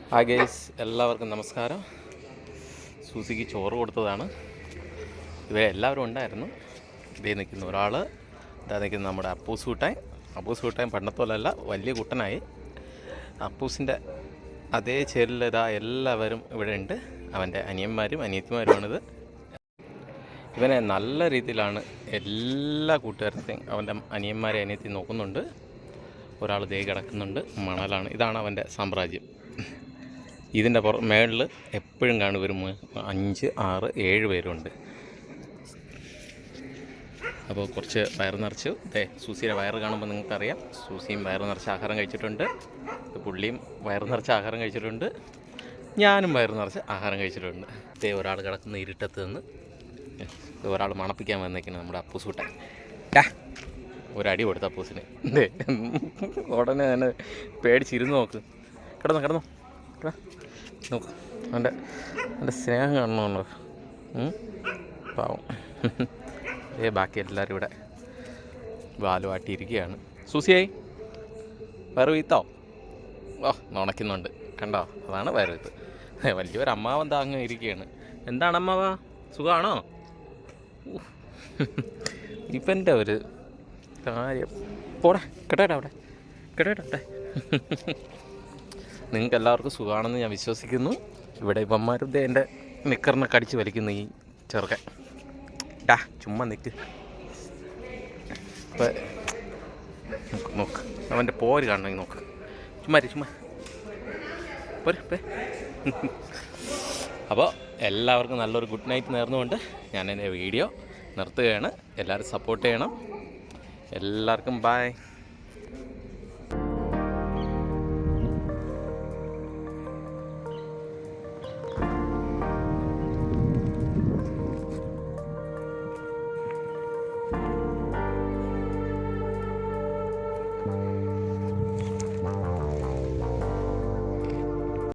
Hi guys, എല്ലാവർക്കും നമസ്കാരം. സൂസിക്ക് ചോറ് കൊടുത്തതാണ്. ഇവരെല്ലാവരും ഉണ്ടായിരുന്നു. ഇതേ നിൽക്കുന്ന ഒരാൾ, ഇതാ നിൽക്കുന്ന നമ്മുടെ അപ്പൂസ് കൂട്ടാൻ പണ്ടത്തെ പോലെയല്ല, വലിയ കുട്ടനായി. അപ്പൂസിൻ്റെ അതേ ചേരിൽ ഇതാ എല്ലാവരും ഇവിടെ ഉണ്ട്. അവൻ്റെ അനിയന്മാരും അനിയത്തിമാരുമാണിത്. ഇവനെ നല്ല രീതിയിലാണ് എല്ലാ കൂട്ടുകാരത്തെയും അവൻ്റെ അനിയന്മാരെ അനിയത്തി നോക്കുന്നുണ്ട്. ഒരാൾ ദേ കിടക്കുന്നുണ്ട്, മണലാണ്. ഇതാണ് അവൻ്റെ സാമ്രാജ്യം. ഇതിൻ്റെ മേളിൽ എപ്പോഴും കാണും ഒരു 5, 6, 7 പേരുണ്ട്. അപ്പോൾ കുറച്ച് വയറ് നിറച്ചു. സൂസിയുടെ വയറ് കാണുമ്പോൾ നിങ്ങൾക്കറിയാം, സൂസിയും വയറ് നിറച്ച് ആഹാരം കഴിച്ചിട്ടുണ്ട്, പുള്ളിയും വയറ് നിറച്ച് ആഹാരം കഴിച്ചിട്ടുണ്ട്, ഞാനും വയറ് നിറച്ച് ആഹാരം കഴിച്ചിട്ടുണ്ട്. ഒരാൾ കിടക്കുന്ന ഇരുട്ടത്ത് നിന്ന് ഒരാൾ മണപ്പിക്കാൻ വന്നേക്കുന്നത് നമ്മുടെ അപ്പൂസൂട്ടൻ. ഒരടി കൊടുത്ത അപ്പൂസിന് ഉടനെ തന്നെ പേടിച്ചിരുന്ന് നോക്ക്. കിടന്നോ നോക്ക്, എൻ്റെ സ്നേഹം കാണണമല്ലോ. പാവം. ബാക്കി എല്ലാവരും ഇവിടെ വാലുവാട്ടിയിരിക്കുകയാണ്. സൂസിയായി വയറ് വീത്തോ? നുണയ്ക്കുന്നുണ്ട്, കണ്ടോ? അതാണ് വയറ് വീത്ത്. വലിയൊരമ്മാവൻ താങ്ങ ഇരിക്കുകയാണ്. എന്താണ് അമ്മാവ, സുഖമാണോ? ഇവൻ്റെ ഒരു കാര്യം. പോടെ, കേട്ടേട്ടെ അവിടെ. നിങ്ങൾക്ക് എല്ലാവർക്കും സുഖമാണെന്ന് ഞാൻ വിശ്വസിക്കുന്നു. ഇവിടെ ഇവന്മാരുടെ എൻ്റെ നിക്കറിനെ കടിച്ച് വലിക്കുന്നു ഈ ചെറുക്കൻ. ചുമ്മാ നിൽക്ക്. അപ്പം നോക്ക്, അവൻ്റെ പോര് കാണണമെങ്കിൽ നോക്ക്. ചുമ്മാ പോരെ. അപ്പോൾ എല്ലാവർക്കും നല്ലൊരു ഗുഡ് നൈറ്റ് നേർന്നുകൊണ്ട് ഞാൻ എൻ്റെ വീഡിയോ നിർത്തുകയാണ്. എല്ലാവരും സപ്പോർട്ട് ചെയ്യണം. എല്ലാവർക്കും ബൈ.